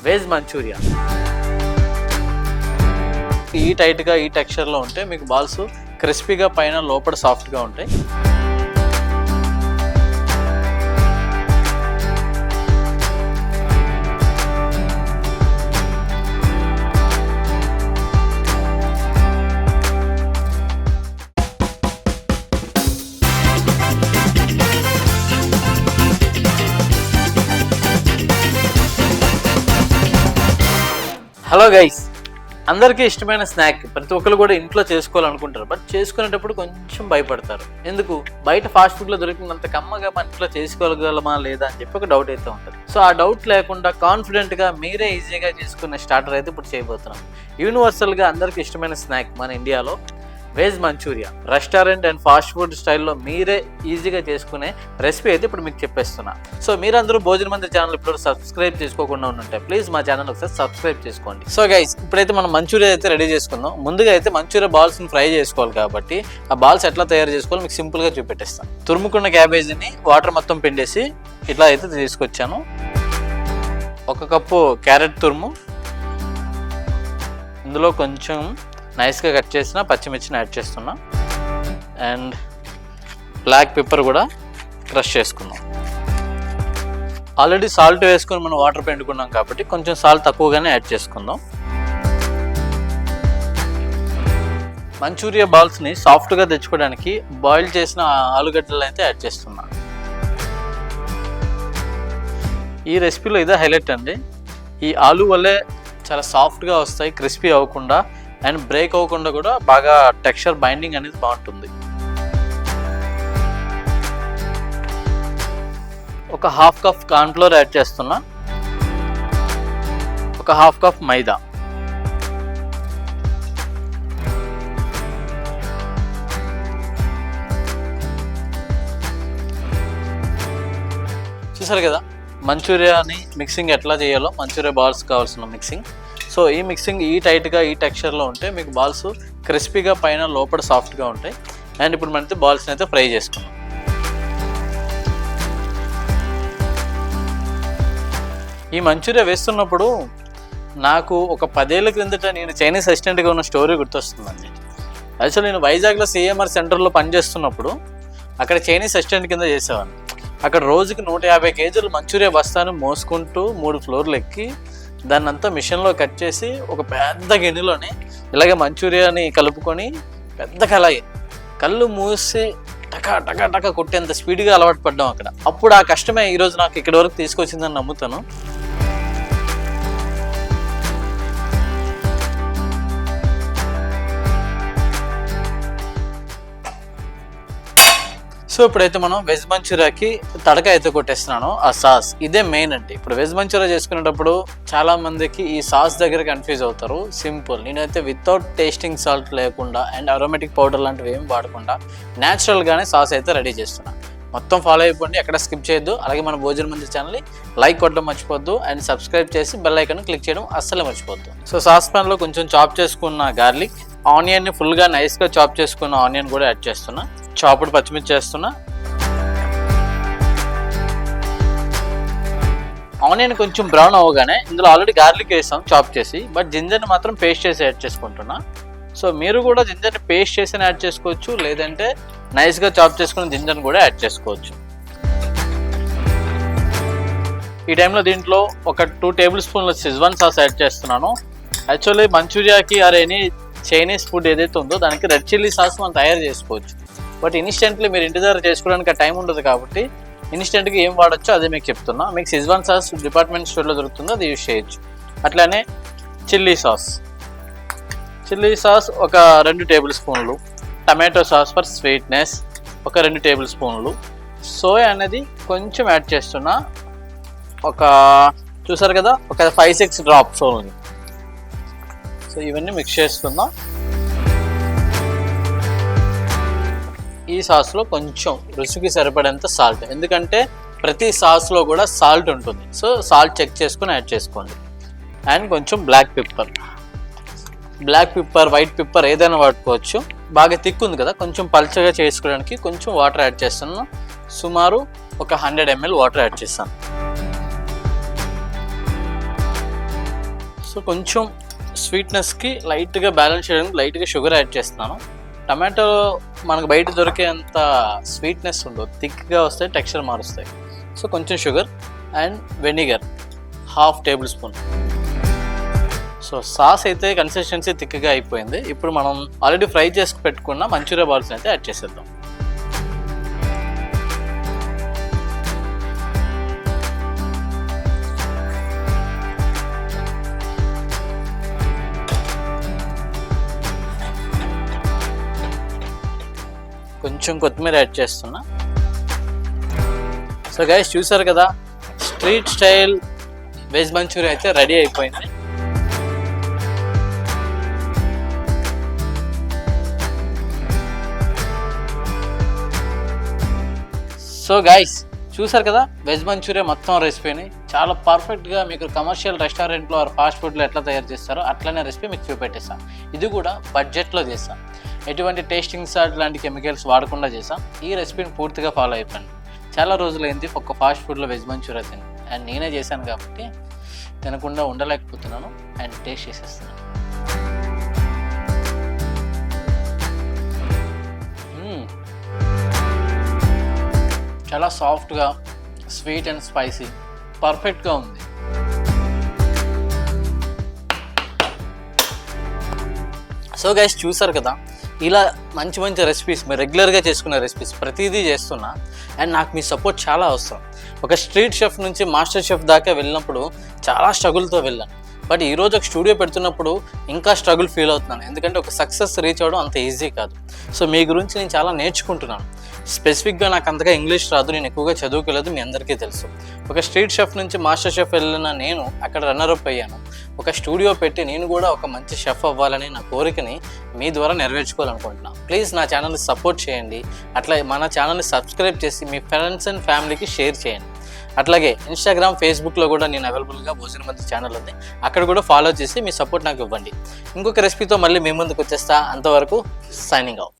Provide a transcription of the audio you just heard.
Veg Manchuria. ఈ టైట్గా ఈ టెక్స్చర్లో ఉంటే మీకు బాల్స్ క్రిస్పీగా పైన లోపల సాఫ్ట్గా ఉంటాయి. హలో గైస్, అందరికీ ఇష్టమైన స్నాక్ ప్రతి ఒక్కరు కూడా ఇంట్లో చేసుకోవాలనుకుంటారు. బట్ చేసుకునేటప్పుడు కొంచెం భయపడతారు. ఎందుకు? బయట ఫాస్ట్ ఫుడ్లో దొరికినంత కమ్మగా మన ఇంట్లో చేసుకోగలమా లేదా అని చెప్పి ఒక డౌట్ అయితే ఉంటుంది. సో ఆ డౌట్ లేకుండా కాన్ఫిడెంట్గా మీరే ఈజీగా చేసుకునే స్టార్టర్ అయితే ఇప్పుడు చేయబోతున్నాం. యూనివర్సల్గా అందరికీ ఇష్టమైన స్నాక్ మన ఇండియాలో veg manchuria. Restaurant and fast food స్టైల్లో మీరే ఈజీగా చేసుకునే రెసిపీ అయితే ఇప్పుడు మీకు చెప్పేస్తున్నా. సో మీరందరూ భోజన మందిర్ ఛానల్ ఇప్పుడు సబ్స్క్రైబ్ చేసుకోకుండా ఉంటే ప్లీజ్ మా ఛానల్ ఒకసారి సబ్స్క్రైబ్ చేసుకోండి. సో గైస్, ఇప్పుడైతే మనం మంచూరియా అయితే రెడీ చేసుకుందాం. ముందుగా అయితే మంచూరియా బాల్స్ని ఫ్రై చేసుకోవాలి కాబట్టి ఆ బాల్స్ ఎట్లా తయారు చేసుకోవాలి మీకు సింపుల్గా చూపెట్టేస్తాను. తురుముకున్న క్యాబేజీని వాటర్ మొత్తం పిండేసి ఇట్లా అయితే తీసుకొచ్చాను. 1 కప్పు క్యారెట్ తురుము, ఇందులో కొంచెం నైస్గా కట్ చేసిన పచ్చిమిర్చిని యాడ్ చేస్తున్నా. అండ్ బ్లాక్ పెప్పర్ కూడా క్రష్ చేసుకున్నాం. ఆల్రెడీ సాల్ట్ వేసుకొని మనం వాటర్ పిండుకున్నాం కాబట్టి కొంచెం సాల్ట్ తక్కువగానే యాడ్ చేసుకుందాం. మంచూరియా బాల్స్ని సాఫ్ట్గా తెచ్చుకోవడానికి బాయిల్ చేసిన ఆలుగడ్డలు అయితే యాడ్ చేస్తున్నా. ఈ రెసిపీలో ఇదే హైలైట్ అండి. ఈ ఆలు వల్లే చాలా సాఫ్ట్గా వస్తాయి, క్రిస్పీ అవ్వకుండా అండ్ బ్రేక్ అవ్వకుండా కూడా బాగా టెక్స్చర్ బైండింగ్ అనేది బాగుంటుంది. ఒక 1/2 కప్ కార్న్ఫ్లోర్ యాడ్ చేస్తున్నా. 1/2 కప్ మైదా, చూసారు కదా మంచూరియాని మిక్సింగ్ ఎట్లా చేయాలో, మంచూరియా బాల్స్ కావాల్సిన మిక్సింగ్. సో ఈ మిక్సింగ్ ఈ టైట్గా ఈ టెక్స్చర్లో ఉంటే మీకు బాల్స్ క్రిస్పీగా పైన లోపల సాఫ్ట్గా ఉంటాయి. అండ్ ఇప్పుడు మనతో బాల్స్ని అయితే ఫ్రై చేసుకున్నాం. ఈ మంచూరియా వేస్తున్నప్పుడు నాకు ఒక 10 ఏళ్ళ క్రిందట నేను చైనీస్ అసిస్టెంట్గా ఉన్న స్టోరీ గుర్తొస్తుందండి. యాక్చువల్లీ నేను వైజాగ్లో సిఎంఆర్ సెంటర్లో పనిచేస్తున్నప్పుడు అక్కడ చైనీస్ అసిస్టెంట్ కింద చేసేవాడిని. అక్కడ రోజుకి 150 కేజీలు మంచూరియా బస్తాను మోసుకుంటూ 3 ఫ్లోర్లు ఎక్కి దాన్ని అంతా మిషన్లో కట్ చేసి ఒక పెద్ద గిన్నెలోని ఇలాగే మంచూరియాని కలుపుకొని పెద్ద కళాయి కళ్ళు మూసి టకా టకా టకా కొట్టేంత స్పీడ్గా అలవాటు పడ్డాం అక్కడ. అప్పుడు ఆ కష్టమే ఈరోజు నాకు ఇక్కడి వరకు తీసుకొచ్చిందని నమ్ముతాను. సో ఇప్పుడైతే మనం వెజ్ మంచూరియాకి తడక అయితే కొట్టేస్తున్నాను. ఆ సాస్ ఇదే మెయిన్ అండి. ఇప్పుడు వెజ్ మంచూరియా చేసుకునేటప్పుడు చాలా మందికి ఈ సాస్ దగ్గర కన్ఫ్యూజ్ అవుతారు. సింపుల్, నేనైతే వితౌట్ టేస్టింగ్ సాల్ట్ లేకుండా అండ్ అరోమేటిక్ పౌడర్ లాంటివి ఏం వాడకుండా న్యాచురల్గానే సాస్ అయితే రెడీ చేస్తున్నాను. మొత్తం ఫాలో అయిపోండి, ఎక్కడ స్కిప్ చేయొద్దు. అలాగే మన భోజన మందిర్ ఛానల్ని లైక్ కొట్టడం మర్చిపోద్దు అండ్ సబ్స్క్రైబ్ చేసి బెల్ ఐకాన్ క్లిక్ చేయడం అస్సలు మర్చిపోద్దు. సో సాస్ ప్యాన్లో కొంచెం చాప్ చేసుకున్న గార్లిక్, ఆనియన్ని ఫుల్గా నైస్గా చాప్ చేసుకున్న ఆనియన్ కూడా యాడ్ చేస్తున్నా. చాపుడు పచ్చిమిర్చి చేస్తున్నా. ఆనియన్ కొంచెం బ్రౌన్ అవ్వగానే ఇందులో ఆల్రెడీ గార్లిక్ వేసాం చాప్ చేసి, బట్ జింజర్ని మాత్రం పేస్ట్ చేసి యాడ్ చేసుకుంటున్నా. సో మీరు కూడా జింజర్ని పేస్ట్ చేసి యాడ్ చేసుకోవచ్చు, లేదంటే నైస్గా చాప్ చేసుకున్న జింజర్ని కూడా యాడ్ చేసుకోవచ్చు. ఈ టైంలో దీంట్లో ఒక 2 టేబుల్ స్పూన్ల షెజ్వాన్ సాస్ యాడ్ చేస్తున్నాను. యాక్చువల్లీ మంచూరియాకి ఎనీ చైనీస్ ఫుడ్ ఏదైతే ఉందో దానికి రెడ్ చిల్లీ సాస్ మనం తయారు చేసుకోవచ్చు. బట్ ఇన్స్టెంట్లీ మీరు ఇంటి దగ్గర చేసుకోవడానికి ఆ టైం ఉండదు కాబట్టి ఇన్స్టెంట్గా ఏం వాడచ్చో అదే మీకు చెప్తున్నా. మీకు షెజ్వాన్ సాస్ డిపార్ట్మెంట్ స్టోర్లో దొరుకుతుందో అది యూజ్ చేయొచ్చు. అట్లానే చిల్లీ సాస్ ఒక 2 టేబుల్ స్పూన్లు, టమాటో సాస్ ఫర్ స్వీట్నెస్ ఒక 2 టేబుల్ స్పూన్లు, సోయా అనేది కొంచెం యాడ్ చేస్తున్నా. చూసారు కదా, ఒక 5-6 డ్రాప్స్ ఓన్లీ. సో ఇవన్నీ మిక్స్ చేసుకుందాం. ఈ సాస్లో కొంచెం రుచికి సరిపడేంత సాల్ట్, ఎందుకంటే ప్రతి సాస్లో కూడా సాల్ట్ ఉంటుంది. సో సాల్ట్ చెక్ చేసుకుని యాడ్ చేసుకోండి. అండ్ కొంచెం బ్లాక్ పెప్పర్, వైట్ పెప్పర్ ఏదైనా వాడుకోవచ్చు. బాగా థిక్ ఉంది కదా, కొంచెం పల్చగా చేసుకోవడానికి కొంచెం వాటర్ యాడ్ చేస్తున్నాను. సుమారు ఒక 100 ml వాటర్ యాడ్ చేస్తాను. సో కొంచెం స్వీట్నెస్కి లైట్గా బ్యాలెన్స్ చేయడానికి లైట్గా షుగర్ యాడ్ చేస్తున్నాను. టమాటో మనకు బయట దొరికేంత స్వీట్నెస్ ఉండదు, థిక్గా వస్తాయి, టెక్స్చర్ మారుస్తాయి. సో కొంచెం sugar and vinegar 1/2 table spoon. So sauce అయితే కన్సిస్టెన్సీ థిక్గా అయిపోయింది. ఇప్పుడు మనం ఆల్రెడీ ఫ్రై చేసి పెట్టుకున్న మంచూరియా బాల్స్ అయితే యాడ్ చేసేద్దాం. కొంచెం కొత్తిమీర యాడ్ చేస్తున్నా. సో గైస్ చూసారు కదా, స్ట్రీట్ స్టైల్ వెజ్ మంచూరియా అయితే రెడీ అయిపోయింది. సో గైస్ చూసారు కదా, వెజ్ మంచూరియా మొత్తం రెసిపీని చాలా పర్ఫెక్ట్గా మీకు కమర్షియల్ రెస్టారెంట్లో ఫాస్ట్ ఫుడ్లో ఎట్లా తయారు చేస్తారో అట్లనే రెసిపీ మీకు చూపెట్టేస్తాం. ఇది కూడా బడ్జెట్లో చేస్తాం, ఎటువంటి టేస్టింగ్ సాల్ట్ లాంటి కెమికల్స్ వాడకుండా చేసాం. ఈ రెసిపీని పూర్తిగా ఫాలో అయిపోయింది. చాలా రోజులైంది ఒక ఫాస్ట్ ఫుడ్లో వెజ్ మంచూరియా తిని, అండ్ నేనే చేశాను కాబట్టి తినకుండా ఉండలేకపోతున్నాను అండ్ టేస్ట్ చేసేస్తున్నాను. చాలా సాఫ్ట్గా, స్వీట్ అండ్ స్పైసీ పర్ఫెక్ట్గా ఉంది. సో గైస్ చూసారు కదా, ఇలా మంచి మంచి రెసిపీస్ మీరు రెగ్యులర్గా చేసుకునే రెసిపీస్ ప్రతిదీ చేస్తున్నా అండ్ నాకు మీ సపోర్ట్ చాలా అవసరం. ఒక స్ట్రీట్ షెఫ్ నుంచి మాస్టర్ షెఫ్ దాకా వెళ్ళినప్పుడు చాలా స్ట్రగుల్తో వెళ్ళాను. బట్ ఈరోజు ఒక స్టూడియో పెడుతున్నప్పుడు ఇంకా స్ట్రగుల్ ఫీల్ అవుతున్నాను, ఎందుకంటే ఒక సక్సెస్ రీచ్ అవ్వడం అంత ఈజీ కాదు. సో మీ గురించి నేను చాలా నేర్చుకుంటున్నాను. స్పెసిఫిక్గా నాకు అంతగా ఇంగ్లీష్ రాదు, నేను ఎక్కువగా చదువుకోలేదు, మీ అందరికీ తెలుసు. ఒక స్ట్రీట్ షెఫ్ నుంచి మాస్టర్ షెఫ్ వెళ్ళిన నేను అక్కడ రన్నరప్ అయ్యాను. ఒక స్టూడియో పెట్టి నేను కూడా ఒక మంచి షెఫ్ అవ్వాలని నా కోరికని మీ ద్వారా నెరవేర్చుకోవాలనుకుంటున్నాను. ప్లీజ్ నా ఛానల్ని సపోర్ట్ చేయండి. అట్లా మన ఛానల్ని సబ్స్క్రైబ్ చేసి మీ ఫ్రెండ్స్ అండ్ ఫ్యామిలీకి షేర్ చేయండి. అట్లాగే ఇన్స్టాగ్రామ్, ఫేస్బుక్లో కూడా నేను అవైలబుల్గా భోజన మంది ఛానల్ ఉంది, అక్కడ కూడా ఫాలో చేసి మీ సపోర్ట్ నాకు ఇవ్వండి. ఇంకొక రెసిపీతో మళ్ళీ మీ ముందుకు వచ్చేస్తా. అంతవరకు సైనింగ్ అవుట్.